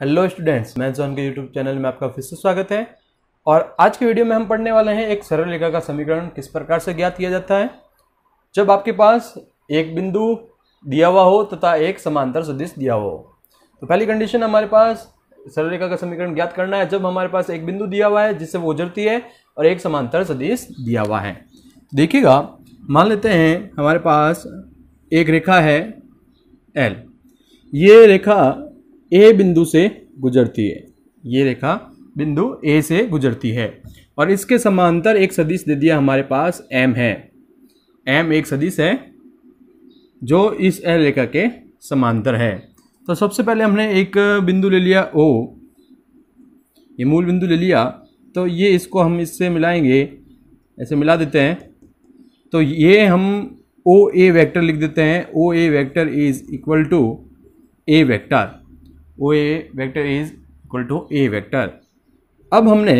Hello students, maths on के YouTube channel में आपका फिर से स्वागत है। और आज के वीडियो में हम पढ़ने वाले हैं एक सरल रेखा का समीकरण किस प्रकार से ज्ञात किया जाता है। जब आपके पास एक बिंदु दिया हुआ हो तथा एक समांतर सदिश दिया हुआ हो, तो पहली कंडीशन हमारे पास सरल रेखा का समीकरण ज्ञात करना है जब हमारे पास एक बिंदु दिया हुआ है जिससे वो गुजरती है और एक समांतर सदिश दिया हुआ है। देखिएगा, मान लेते हैं हमारे पास एक रेखा है एल। ये रेखा ए बिंदु से गुजरती है, ये रेखा बिंदु ए से गुजरती है और इसके समांतर एक सदिश दे दिया हमारे पास एम है। एम एक सदिश है जो इस एल रेखा के समांतर है। तो सबसे पहले हमने एक बिंदु ले लिया ओ, ये मूल बिंदु ले लिया। तो ये इसको हम इससे मिलाएंगे, ऐसे मिला देते हैं। तो ये हम ओ ए वेक्टर लिख देते हैं। O A vector is equal to A vector. O A vector is equal to A vector. अब हमने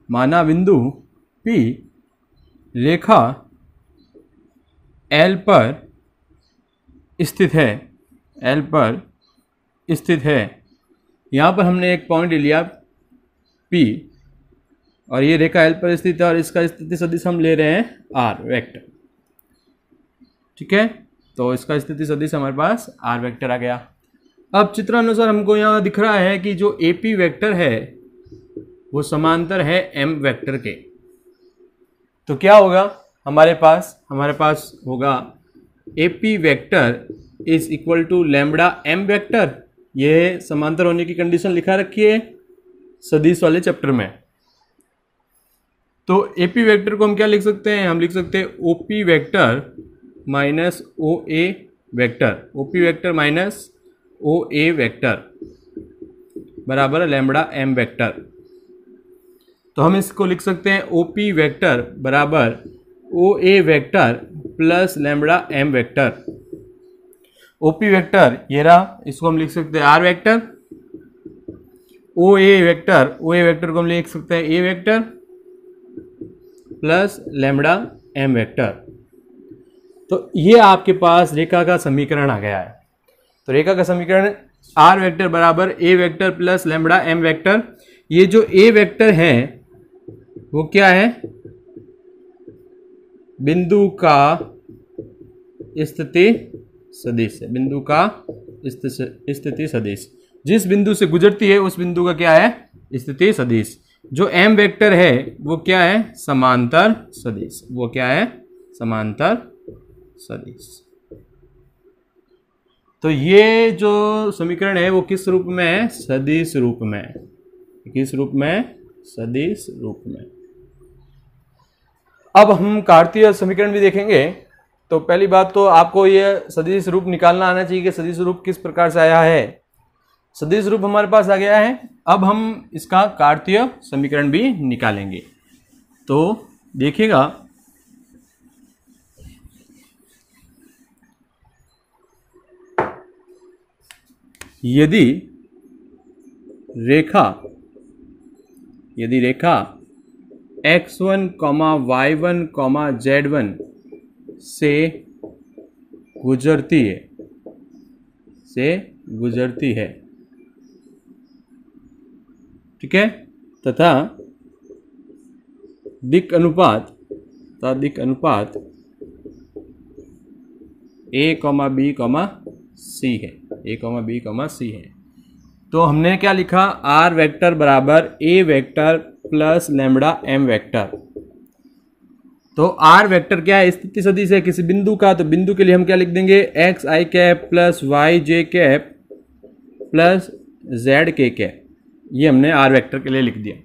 माना बिंदु P रेखा L पर स्थित है। L पर स्थित है। यहाँ पर हमने एक पॉइंट ले लिया P और ये रेखा L पर स्थित है और इसका स्थिति सदिश हम ले रहे हैं R वेक्टर। ठीक है, तो इसका स्थिति सदिश हमारे पास R वेक्टर आ गया। अब चित्रानुसार हमको यहाँ दिख रहा है कि जो AP वेक्टर है वो समांतर है M वेक्टर के। तो क्या होगा हमारे पास होगा AP vector is equal to lambda M vector. ये समांतर होने की कंडीशन लिखा रखी है सदिश वाले चैप्टर में। तो AP वेक्टर को हम क्या लिख सकते हैं? हम लिख सकते हैं OP vector minus OA vector. OP vector minus OA vector बराबर लैम्बडा M वेक्टर। तो हम इसको लिख सकते हैं OP वेक्टर बराबर OA vector plus lambda M vector. OP vector ये रहा, इसको हम लिख सकते हैं R वेक्टर। OA वेक्टर को हम लिख सकते हैं A vector plus lambda M vector. तो ये आपके पास रेखा का समीकरण आ गया है। तो रेखा का समीकरण R वेक्टर बराबर A vector plus lambda M vector. ये जो A वेक्टर है वो क्या है? बिंदु का स्थिति सदिश है। बिंदु का स्थिति सदिश जिस बिंदु से गुजरती है उस बिंदु का क्या है? स्थिति सदिश। जो M वेक्टर है वो क्या है? समांतर सदिश। वो क्या है? समांतर सदिश। तो ये जो समीकरण है वो किस रूप में है? सदिश रूप में। किस रूप में? सदिश रूप में। अब हम कार्तीय समीकरण भी देखेंगे। तो पहली बात तो आपको ये सदिश रूप निकालना आना चाहिए कि सदिश रूप किस प्रकार से आया है। सदिश रूप हमारे पास आ गया है। अब हम इसका कार्तीय समीकरण भी निकालेंगे। तो देखिएगा, यदि रेखा x1, y1, z1 से गुजरती है, ठीक है, तथा दिक् अनुपात a, b, c है। तो हमने क्या लिखा? R वेक्टर बराबर A vector plus lambda M vector. तो R वेक्टर क्या है? स्थिति सदिश है किसी बिंदु का। तो बिंदु के लिए हम क्या लिख देंगे? x i cap plus y j cap plus z k cap. ये हमने R वेक्टर के लिए लिख दिया।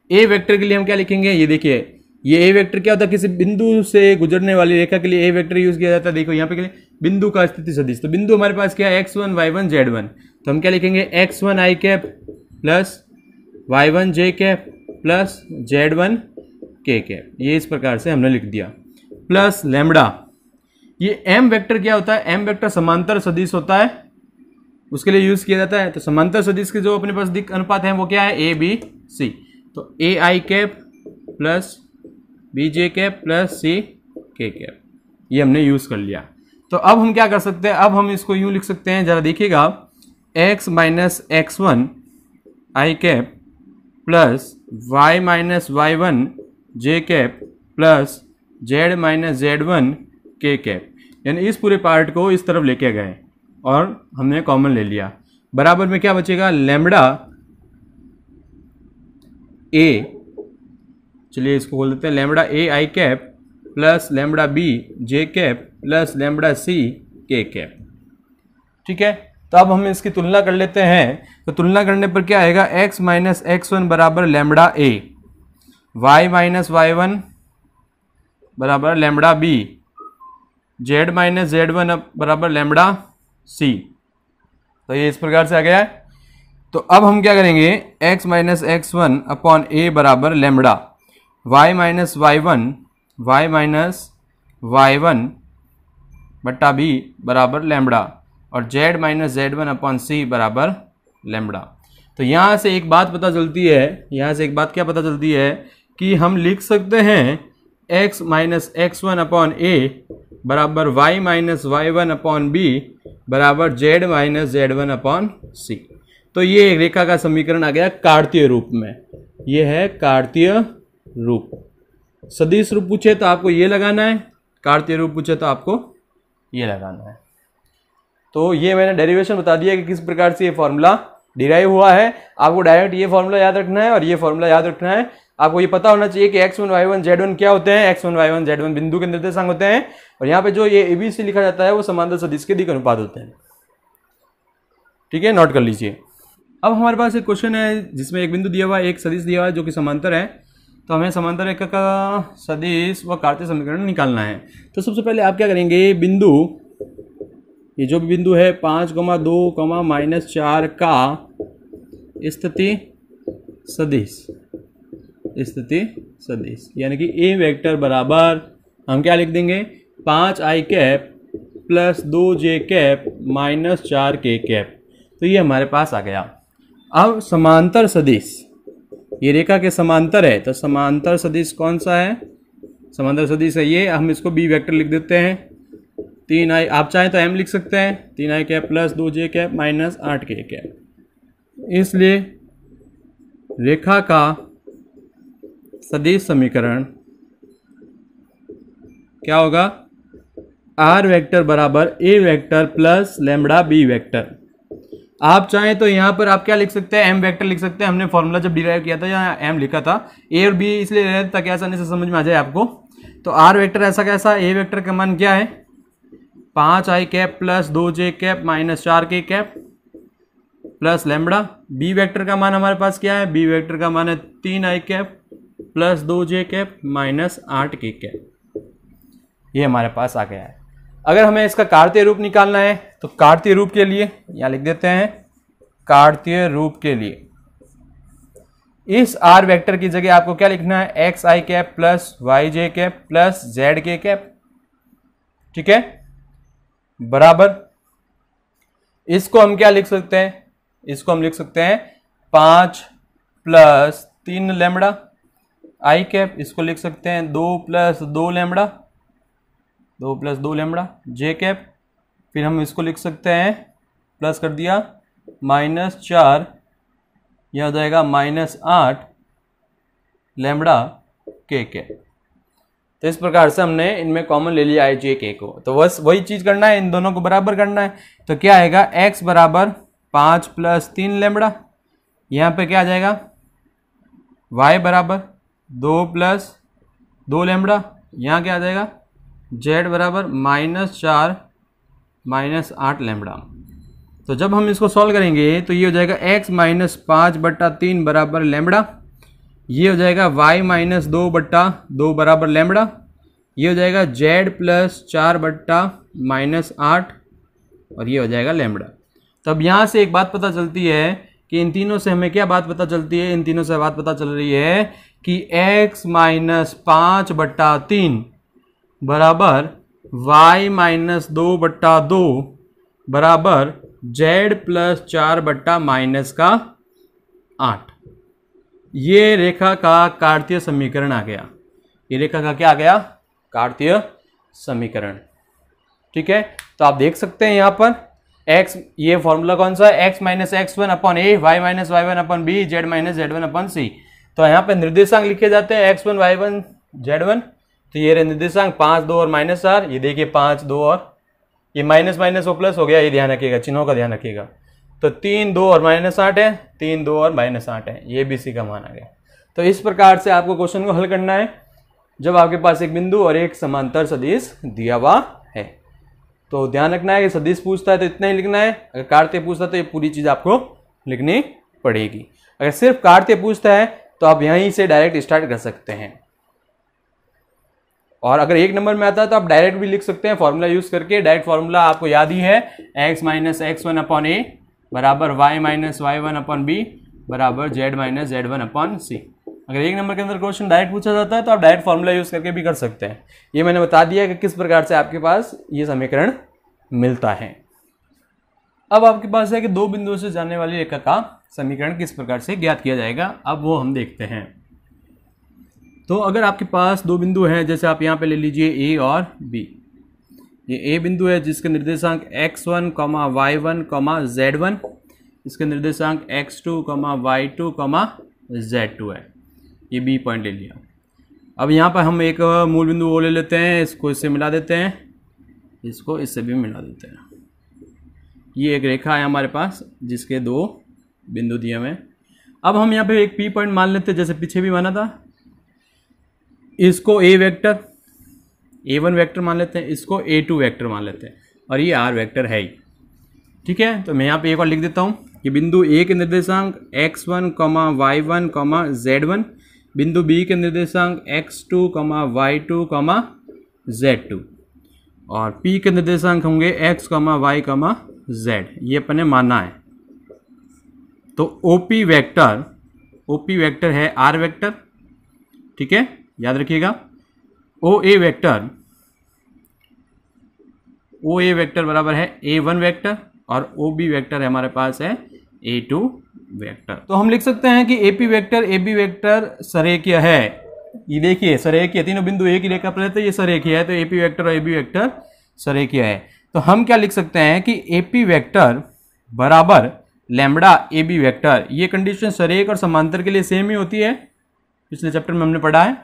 A वेक्टर के लिए हम क्या लिखेंगे? ये देखिए, ये A वेक्टर क्या होता है? किसी बिंदु से गुजरने वाली रेखा के लिए A वेक्टर यूज किया जाता है। देखो यहाँ पे के लिए बिंदु का स्थिति सदिश। तो बिंदु हमारे पास क्या है? x1, y1, z1। तो हम क्या लिखेंगे? x1 i cap plus y1 j cap plus z1 k cap. ये इस प्रकार से हमने लिख दिया। प्लस लैम्बडा, ये M वेक्टर क्या होता है? M वेक्टर समांतर सदिश होता है, उसके लिए यूज किया जाता है। तो समांतर सदिश के जो अपने पास दिक् अनुपात है वो क्या है? A B C। तो A i cap plus b j cap plus c k cap, ये हमने यूज़ कर लिया। तो अब हम क्या कर सकते हैं, अब हम इसको यूं लिख सकते हैं, जरा देखिएगा, x minus x one i cap plus y minus y one j cap plus z minus z one k cap, यानी इस पूरे पार्ट को इस तरफ लेके गए और हमने कॉमन ले लिया। बराबर में क्या बचेगा, लैम्बडा ए, चलिए इसको बोल देते हैं lambda a i cap plus lambda b j cap plus lambda c k cap. ठीक है, तो अब हम इसकी तुलना कर लेते हैं। तो तुलना करने पर क्या आएगा, x माइनस एक्स वन बराबर lambda a, y minus y one बराबर lambda b, z minus z one बराबर लैम्बडा सी। तो ये इस प्रकार से आ गया है। तो अब हम क्या करेंगे, x minus x one upon a बराबर lambda y minus y one बट्टा बी बराबर लैम्बडा और z minus z one upon c बराबर लैम्बडा। तो यहाँ से एक बात पता चलती है, यहाँ से एक बात क्या पता चलती है कि हम लिख सकते हैं x minus x one upon a बराबर y minus y one upon b बराबर z minus z one upon c. तो ये एक रेखा का समीकरण आ गया कार्तीय रूप में, ये है कार्तीय रूप। सदिश रूप पूछे तो आपको ये लगाना है, कार्तीय रूप पूछे तो आपको ये लगाना है। तो ये मैंने डेरिवेशन बता दिया कि किस प्रकार से ये फॉर्मूला डिराइव हुआ है। आपको डायरेक्ट ये फॉर्मूला याद रखना है और ये फॉर्मूला याद रखना है। आपको ये पता होना चाहिए कि x1 y1 z1 क्या होते हैं, x1 y1 z1 बिंदु के निर्देशांक होते हैं और यहाँ पे जो ये ABC लिखा जाता है वो समांतर सदिश के दिक् अनुपात होते हैं। ठीक है, नोट कर लीजिए। अब हमारे पास एक क्वेश्चन है जिसमें एक बिंदु दिया हुआ है, एक सदिश दिया हुआ है जो कि समांतर है। तो हमें समांतर रेखा का सदिश व कार्तीय समीकरण निकालना है। तो सबसे पहले आप क्या करेंगे, बिंदु, ये जो भी बिंदु है 5,2, -4 का स्थिति सदिश यानी कि ए वेक्टर बराबर हम क्या लिख देंगे, 5i cap plus 2j cap -4 k cap. तो ये हमारे पास आ गया। अब समांतर सदिश, ये रेखा के समांतर है, तो समांतर सदिश कौन सा है, समांतर सदिश है ये, हम इसको बी वेक्टर लिख देते हैं 3i, आप चाहें तो m लिख सकते हैं, 3i cap plus 2j cap -8 k cap. इसलिए रेखा का सदिश समीकरण क्या होगा, r वेक्टर बराबर a vector plus lambda b vector. आप चाहें तो यहाँ पर आप क्या लिख सकते हैं, m वेक्टर लिख सकते हैं। हमने फॉर्मूला जब डिराइव किया था यहाँ m लिखा था, a और b इसलिए रहे ताकि आसानी से समझ में आ जाए आपको। तो r वेक्टर ऐसा कैसा, a वेक्टर का मान क्या है, 5i cap plus 2j cap -4 k cap plus lambda. b vector का मान हमारे पास क्या है, b वेक्टर का मान है 3i cap plus 2j cap -8 k cap. ये हमारे पास आ गया है। अगर हमें इसका कार्तीय रूप निकालना है तो कार्तीय रूप के लिए यहाँ लिख देते हैं, कार्तीय रूप के लिए इस r वेक्टर की जगह आपको क्या लिखना है, xi cap plus yj cap plus zk cap. ठीक है, बराबर इसको हम क्या लिख सकते हैं, इसको हम लिख सकते हैं 5 प्लस 3 लैम्बडा आई कैप, इसको लिख सकते हैं 2 प्लस 2 लैम्बडा, 2 प्लस 2 लैम्बडा जे कैप। फिर हम इसको लिख सकते हैं, प्लस कर दिया -4, यह हो जाएगा -8 लैम्बडा के कैप। तो इस प्रकार से हमने इनमें कॉमन ले लिया है जे के को। तो बस वही चीज करना है, इन दोनों को बराबर करना है। तो क्या आएगा, x बराबर 5 प्लस 3 लैम्बडा, यहाँ पे क्या आ जाएगा, y बराबर 2 प्लस 2 लैम्बडा, यहाँ क्या आ जाएगा, z बराबर -4 -8 लैम्बडा। तो जब हम इसको सॉल्व करेंगे तो ये हो जाएगा x माइनस 5/3 बराबर लैम्बडा, ये हो जाएगा y माइनस 2/2 बराबर लैम्बडा, ये हो जाएगा z प्लस 4/-8 और ये हो जाएगा लैम्बडा। तो अब यहाँ से एक बात पता चलती है कि इन तीनों से हमें क्या बात पता चलती है, इन तीनों से बात पता चल रही है कि x माइनस 5/3 बराबर y माइनस 2/2 बराबर z प्लस 4/-8। ये रेखा का कार्तीय समीकरण आ गया। ये रेखा का क्या आ गया, कार्तीय समीकरण। ठीक है, तो आप देख सकते हैं यहाँ पर x, ये फॉर्मूला कौन सा है, x minus x one upon a, y minus y one upon b, z minus z one upon c. तो यहाँ पे निर्देशांक लिखे जाते हैं x1 y1 z1। तो ये रहे निर्देशांक 5 2 और माइनस आर, ये देखिए 5 2 और ये माइनस माइनस वो प्लस हो गया, ये ध्यान रखिएगा, चिन्हों का ध्यान रखिएगा। तो 3 2 और माइनस 8 है, 3 2 और माइनस 8 है, ये भी सी का मान आ गया। तो इस प्रकार से आपको क्वेश्चन को हल करना है जब आपके पास एक बिंदु और एक समांतर सदिश दिया हुआ है। तो ध्यान रखना है कि सदिश पूछता है तो इतना ही लिखना है, अगर कार्तीय पूछता है तो ये पूरी चीज आपको लिखनी पड़ेगी। अगर सिर्फ कार्तीय पूछता है तो आप यहीं से डायरेक्ट स्टार्ट कर सकते हैं, और अगर एक नंबर में आता है तो आप डायरेक्ट भी लिख सकते हैं फॉर्मूला यूज करके। डायरेक्ट फॉर्मूला आपको याद ही है, x minus x one upon a बराबर y minus y one upon b बराबर z minus z one upon c. अगर एक नंबर के अंदर क्वेश्चन डायरेक्ट पूछा जाता है तो आप डायरेक्ट फॉर्मूला यूज करके भी कर सकते हैं। ये मैंने बता दिया कि किस प्रकार से आपके पास ये समीकरण मिलता है। अब आपके पास है कि दो बिंदुओं से जाने वाली रेखा का समीकरण किस प्रकार से ज्ञात किया जाएगा, अब वो हम देखते हैं। तो अगर आपके पास दो बिंदु हैं, जैसे आप यहाँ पे ले लीजिए ए और बी। ये ए बिंदु है जिसके निर्देशांक x1, y1, z1, इसके निर्देशांक x2, y2, z2 है। ये बी पॉइंट ले लिया। अब यहाँ पर हम एक मूल बिंदु वो ले लेते हैं, इसको इससे मिला देते हैं, इसको इससे भी मिला देते हैं। ये एक रेखा है हमारे पास जिसके दो बिंदु दिए हुए हैं। अब हम यहाँ पे एक पी पॉइंट मान लेते हैं, जैसे पीछे भी माना था। इसको ए वेक्टर a1 वेक्टर मान लेते हैं, इसको a2 वेक्टर मान लेते हैं, और ये r वेक्टर है ही। ठीक है, तो मैं यहाँ पे एक और लिख देता हूँ कि बिंदु ए के निर्देशांक x1, y1, z1, बिंदु बी के निर्देशांक x2, y2, z2, और p के निर्देशांक होंगे x, y, z। ये अपने मानना है। तो OP वेक्टर है r वेक्टर, ठीक है, याद रखिएगा। OA वेक्टर बराबर है A1 वेक्टर, और OB वेक्टर है हमारे पास है A2 वेक्टर। तो हम लिख सकते हैं कि AP वेक्टर AB वेक्टर सरेखीय है। ये देखिए सरेखीय, तीनों बिंदु एक ही रेखा पर है तो ये सरेखीय है, तो AP वेक्टर और AB वेक्टर सरेखीय है। तो हम क्या लिख सकते हैं कि AP वेक्टर बराबर लैम्बडा AB वेक्टर। ये कंडीशन सरेख और समांतर के लिए सेम ही होती है, पिछले चैप्टर में हमने पढ़ा है।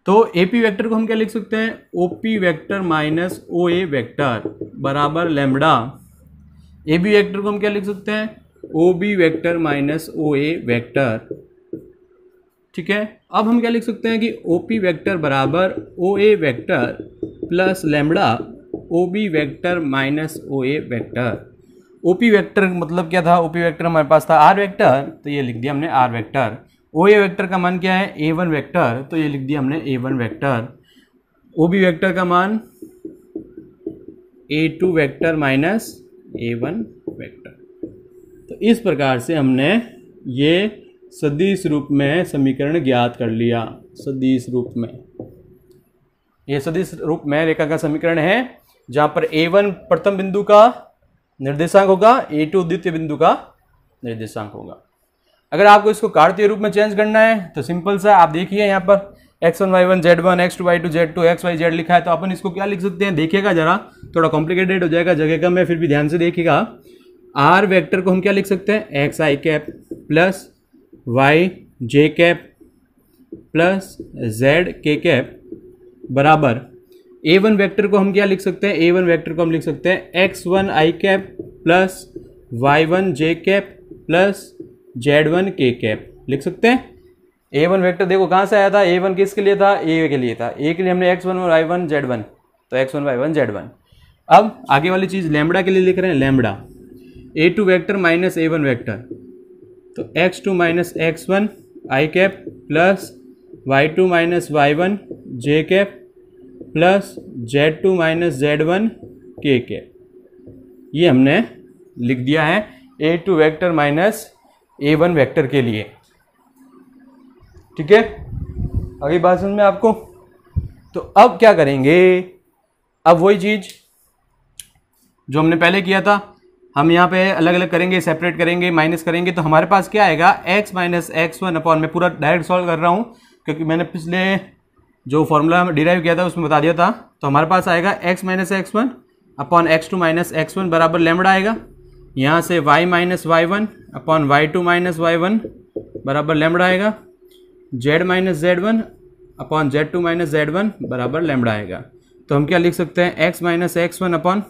तो AP वेक्टर को हम क्या लिख सकते हैं, OP vector minus OA vector बराबर लैम्बडा। AB वेक्टर को हम क्या लिख सकते हैं, OB vector minus OA vector. ठीक है, अब हम क्या लिख सकते हैं कि OP वेक्टर बराबर OA vector plus lambda OB vector minus OA vector. OP vector मतलब क्या था, OP वेक्टर हमारे पास था R वेक्टर, तो ये लिख दिया हमने R वेक्टर। OA वेक्टर का मान क्या है, A1 वेक्टर, तो ये लिख दिया हमने A1 वेक्टर। OB वेक्टर का मान A2 vector minus A1 vector. तो इस प्रकार से हमने ये सदिश रूप में समीकरण ज्ञात कर लिया। सदिश रूप में, ये सदिश रूप में रेखा का समीकरण है जहां पर A1 प्रथम बिंदु का निर्देशांक होगा, A2 द्वितीय बिंदु का निर्देशांक होगा। अगर आपको इसको कार्तीय रूप में चेंज करना है तो सिंपल सा, आप देखिए यहाँ पर x1 y1 z1, x2 y2 z2, x y z लिखा है, तो अपन इसको क्या लिख सकते हैं, देखिएगा जरा, थोड़ा कॉम्प्लिकेटेड हो जाएगा, जगह कम है, फिर भी ध्यान से देखिएगा। r वेक्टर को हम क्या लिख सकते हैं, x i cap plus y j cap plus z k cap बराबर a1 वेक्टर को हम क्या लिख सकते हैं, a1 वेक्टर को हम लिख सकते हैं x1 i cap plus y1 j cap plus z1 k cap लिख सकते हैं। a1 वेक्टर देखो कहाँ से आया था, a1 किसके लिए था, a के लिए था, a के लिए हमने x1 और y1 z1, तो x1 y1 z1। अब आगे वाली चीज लैम्बडा के लिए लिख रहे हैं, lambda a2 vector minus a1 vector, तो x2 minus x1 i cap plus y2 minus y1 j cap plus z2 minus z1 k cap. ये हमने लिख दिया है a2 vector minus A1 vector के लिए। ठीक है, अगली बात समझ में आपको। तो अब क्या करेंगे, अब वही चीज जो हमने पहले किया था, हम यहाँ पे अलग अलग करेंगे, सेपरेट करेंगे, माइनस करेंगे, तो हमारे पास क्या आएगा, x माइनस x1 अपॉन, मैं पूरा डायरेक्ट सॉल्व कर रहा हूँ क्योंकि मैंने पिछले जो फॉर्मूला डिराइव किया था उसमें बता दिया था। तो हमारे पास आएगा x minus x1 upon x2 minus x1 बराबर लैम्बडा आएगा। यहाँ से y minus y1 upon y2 minus y1 बराबर लैम्बडा आएगा। z minus z1 upon z2 minus z1 बराबर लैम्बडा आएगा। तो हम क्या लिख सकते हैं, x minus x1 upon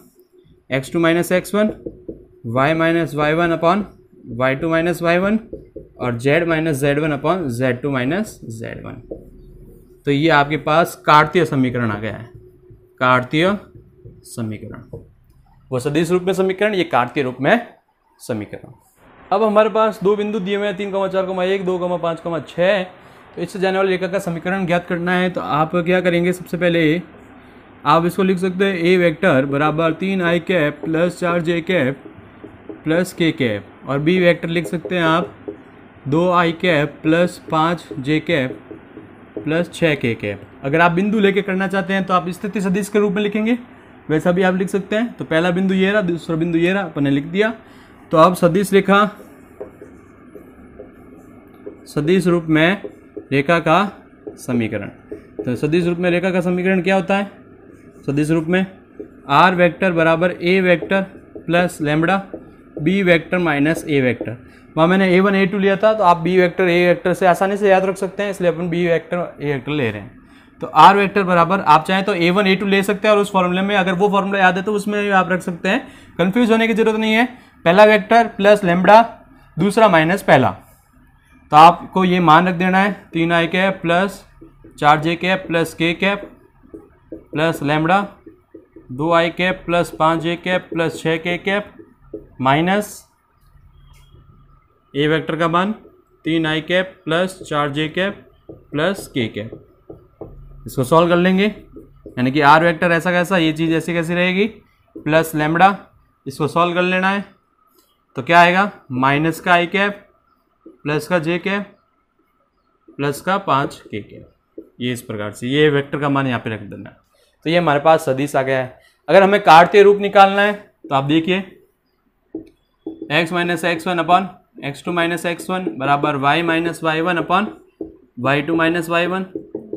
x2 minus x1, y minus y1 upon y2 minus y1 और z minus z1 upon z2 minus z1। तो ये आपके पास कार्तीय समीकरण आ गया है, कार्तीय समीकरण। वो सदिश रूप में समीकरण, ये कार्तीय रूप में समीकरण। अब हमारे पास दो बिंदु दिए हुए हैं 3, 4, 1, 2, 5, 6। तो इससे जाने वाली रेखा का समीकरण ज्ञात करना है। तो आप क्या करेंगे, सबसे पहले आप इसको लिख सकते हैं a वेक्टर बराबर 3i cap plus 4j cap plus k cap, और b वेक्टर लिख सकते हैं आप 2i cap plus 5j cap plus 6k cap. अगर आप बिंदु लेके करना चाहते हैं तो आप स्थिति सदिश के रूप में लिखेंगे, वैसा भी आप लिख सकते हैं। तो पहला बिंदु ये रहा, दूसरा बिंदु ये रहा, अपन ने लिख दिया। तो अब सदिश रेखा, सदिश रूप में रेखा का समीकरण। तो सदिश रूप में रेखा का समीकरण क्या होता है, सदिश रूप में r वेक्टर बराबर a vector plus lambda b vector minus a vector. वहाँ मैंने a1 a2 लिया था, तो आप b वेक्टर a वेक्टर से आसानी से याद रख सकते हैं, इसलिए अपन b वेक्टर a वेक्टर ले रहे हैं। तो r वेक्टर बराबर, आप चाहें तो a1 a2 ले सकते हैं, और उस फॉर्मूले में अगर वो फॉर्मूला याद है तो उसमें आप रख सकते हैं, कंफ्यूज होने की जरूरत नहीं है। पहला वेक्टर प्लस लैम्बडा, दूसरा माइनस पहला। तो आपको ये मान रख देना है 3i cap plus 4j cap plus k cap plus lambda 2i cap plus 5j cap plus 6k cap minus a vector का मान 3i cap plus 4j cap plus k cap. इसको सॉल्व कर लेंगे, यानी कि r वेक्टर ऐसा कैसा, ये चीज़ ऐसी कैसी रहेगी, प्लस लैम्बडा, इसको सॉल्व कर लेना है। तो क्या आएगा, माइनस का i कैप प्लस का j कैप प्लस का 5k कैप। ये इस प्रकार से ये वेक्टर का मान यहाँ पे रख देना है। तो ये हमारे पास सदिश आ गया है। अगर हमें कार्तीय रूप निकालना है तो आप देखिए x minus x1 upon x2 minus x1 बराबर y minus y1 upon y2 minus y1,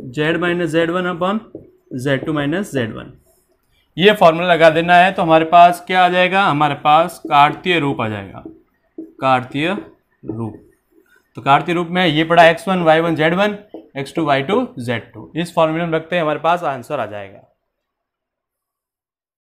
z minus z1 upon z2 minus z1। ये फॉर्मूला लगा देना है। तो हमारे पास क्या आ जाएगा, हमारे पास कार्तीय रूप आ जाएगा, कार्तीय रूप। तो कार्तीय रूप में ये पड़ा x1 y1 z1, x2 y2 z2। इस फॉर्मूले में रखते हैं, हमारे पास आंसर आ जाएगा।